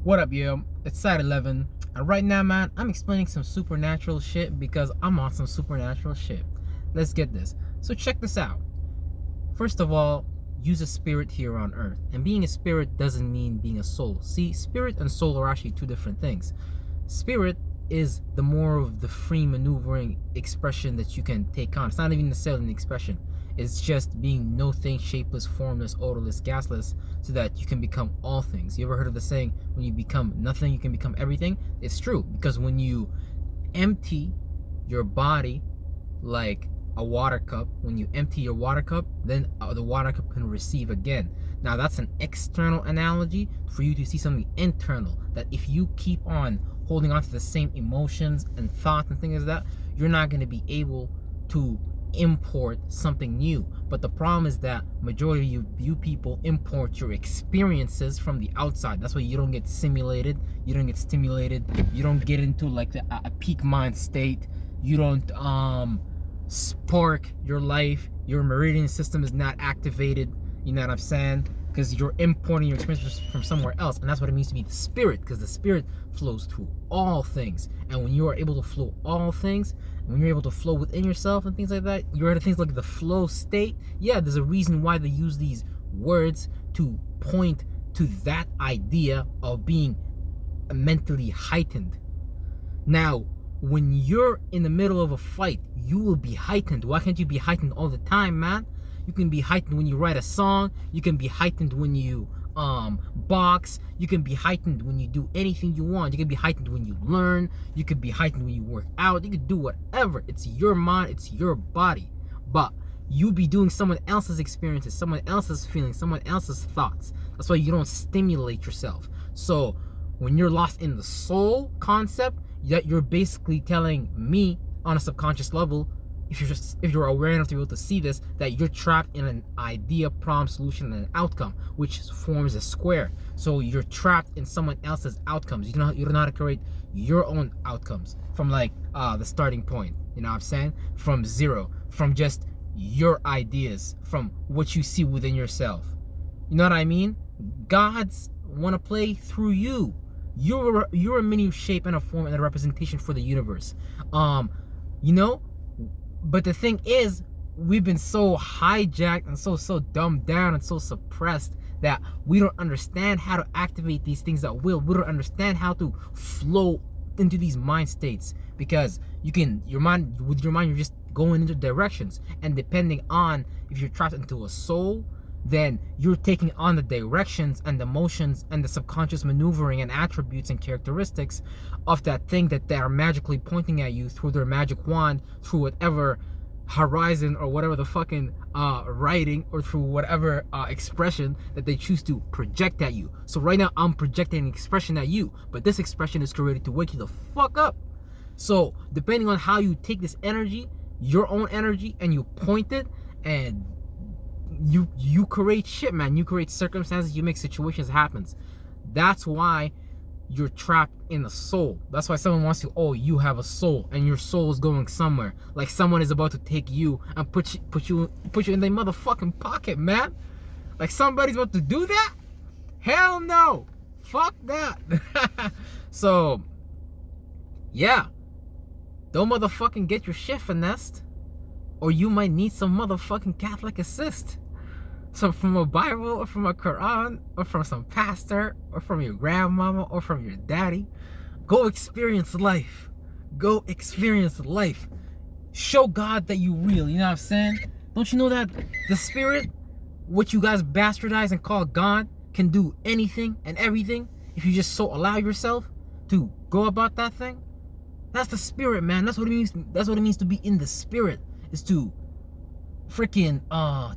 What up, yo? It's Side 11, and right now, man, I'm explaining some supernatural shit because I'm on some supernatural shit. Let's get this. So check this out. First of all, use a spirit here on Earth, and being a spirit doesn't mean being a soul. See, spirit and soul are actually two different things. Spirit is the more of the free maneuvering expression that you can take on. It's not even necessarily an expression. It's just being no thing, shapeless, formless, odorless, gasless, so that you can become all things. You ever heard of the saying, when you become nothing, you can become everything? It's true, because when you empty your body like a water cup, when you empty your water cup, then the water cup can receive again. Now that's an external analogy for you to see something internal, that if you keep on holding on to the same emotions and thoughts and things like that, you're not going to be able to import something new. But the problem is that majority of you people import your experiences from the outside. That's why you don't get simulated, you don't get stimulated, you don't get into like a peak mind state, you don't spark your life, your meridian system is not activated, you know what I'm saying? Because you're importing your experiences from somewhere else. And that's what it means to be the spirit, because the spirit flows through all things. And when you are able to flow all things, when you're able to flow within yourself and things like that, you're at things like the flow state. Yeah, there's a reason why they use these words to point to that idea of being mentally heightened. Now, when you're in the middle of a fight, you will be heightened. Why can't you be heightened all the time, man? You can be heightened when you write a song. You can be heightened when you box. You can be heightened when you do anything you want. You can be heightened when you learn. You can be heightened when you work out. You can do whatever. It's your mind. It's your body. But you be doing someone else's experiences, someone else's feelings, someone else's thoughts. That's why you don't stimulate yourself. So when you're lost in the soul concept, that you're basically telling me on a subconscious level, if you're aware enough to be able to see this, that you're trapped in an idea, problem, solution, and an outcome, which forms a square. So you're trapped in someone else's outcomes. You don't know how to create your own outcomes from like the starting point. You know what I'm saying? From zero, from just your ideas, from what you see within yourself. You know what I mean? Gods want to play through you. You're a mini shape and a form and a representation for the universe. You know. But the thing is, we've been so hijacked and so dumbed down and so suppressed that we don't understand how to activate these things at will. We don't understand how to flow into these mind states, because with your mind you're just going into directions, and depending on if you're trapped into a soul, then you're taking on the directions and the motions and the subconscious maneuvering and attributes and characteristics of that thing that they are magically pointing at you through their magic wand, through whatever horizon or whatever the fucking writing, or through whatever expression that they choose to project at you. So right now I'm projecting an expression at you, but this expression is created to wake you the fuck up. So depending on how you take this energy, your own energy, and you point it, and you create shit, man. You create circumstances, you make situations happen. That's why you're trapped in the soul. That's why someone wants you, oh, you have a soul, and your soul is going somewhere. Like someone is about to take you and put you in their motherfucking pocket, man. Like somebody's about to do that? Hell no. Fuck that. So yeah, don't motherfucking get your shit finessed, or you might need some motherfucking Catholic assist. So from a Bible, or from a Quran, or from some pastor, or from your grandmama, or from your daddy. Go experience life. Go experience life. Show God that you real, you know what I'm saying? Don't you know that the spirit, what you guys bastardize and call God, can do anything and everything if you just so allow yourself to go about that thing? That's the spirit, man. That's what it means. That's what it means to be in the spirit, is to freaking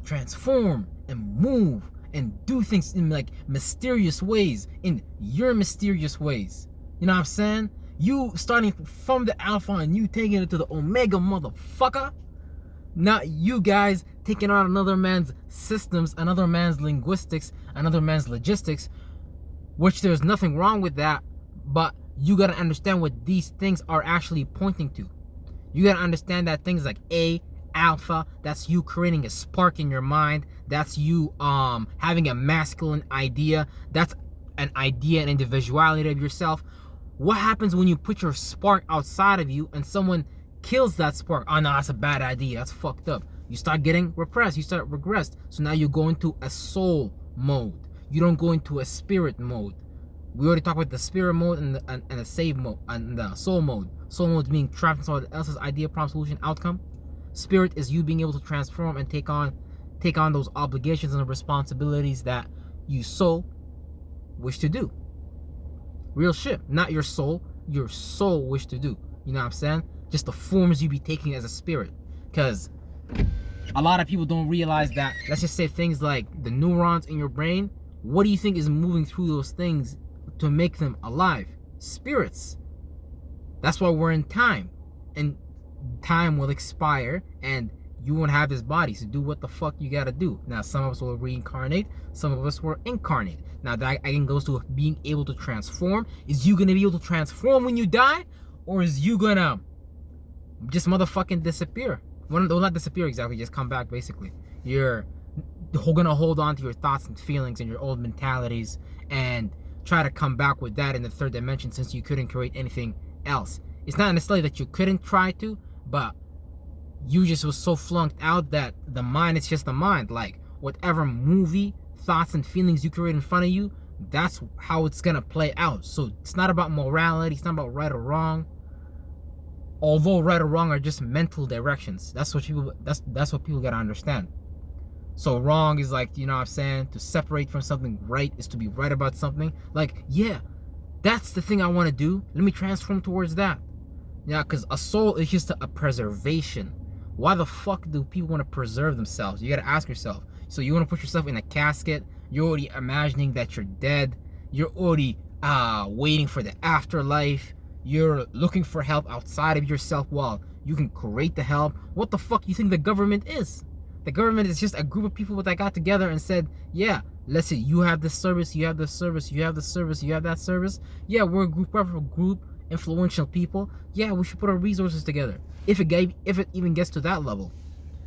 transform and move and do things in like mysterious ways, in your mysterious ways. You know what I'm saying? You starting from the alpha and you taking it to the omega, motherfucker. Not you guys taking on another man's systems, another man's linguistics, another man's logistics, which there's nothing wrong with that, but you gotta understand what these things are actually pointing to. You gotta understand that things like alpha, that's you creating a spark in your mind. That's you having a masculine idea. That's an idea, an individuality of yourself. What happens when you put your spark outside of you and someone kills that spark? Oh no, that's a bad idea. That's fucked up. You start getting repressed. You start regressed. So now you go into a soul mode. You don't go into a spirit mode. We already talked about the spirit mode and the save mode and the soul mode. Soul mode is being trapped in someone else's idea, problem, solution, outcome. Spirit is you being able to transform and take on those obligations and responsibilities that you so wish to do. Real shit. Not your soul wish to do. You know what I'm saying? Just the forms you be taking as a spirit. Because a lot of people don't realize that, let's just say things like the neurons in your brain, what do you think is moving through those things to make them alive? Spirits. That's why we're in time. And time will expire and you won't have this body. So do what the fuck you gotta do. Now, some of us will reincarnate. Some of us will incarnate. Now, that again goes to being able to transform. Is you gonna be able to transform when you die? Or is you gonna just motherfucking disappear? Well, not disappear exactly, just come back basically. You're gonna hold on to your thoughts and feelings and your old mentalities and try to come back with that in the third dimension, since you couldn't create anything else. It's not necessarily that you couldn't try to, but you just was so flunked out that the mind is just the mind. Like whatever movie, thoughts and feelings you create in front of you, that's how it's gonna play out. So it's not about morality, it's not about right or wrong. Although right or wrong are just mental directions. That's what people gotta understand. So wrong is like, you know what I'm saying, to separate from something. Right is to be right about something. Like, yeah, that's the thing I want to do. Let me transform towards that. Yeah, because a soul is just a preservation. Why the fuck do people want to preserve themselves? You got to ask yourself. So you want to put yourself in a casket. You're already imagining that you're dead. You're already waiting for the afterlife. You're looking for help outside of yourself while you can create the help. What the fuck you think the government is? The government is just a group of people that got together and said, yeah, let's see, you have this service, you have this service, you have this service, you have that service. Yeah, we're a group, influential people. Yeah, we should put our resources together. If it even gets to that level.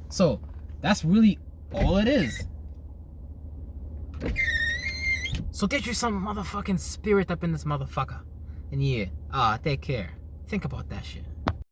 So that's really all it is. So get you some motherfucking spirit up in this motherfucker. And yeah, take care. Think about that shit.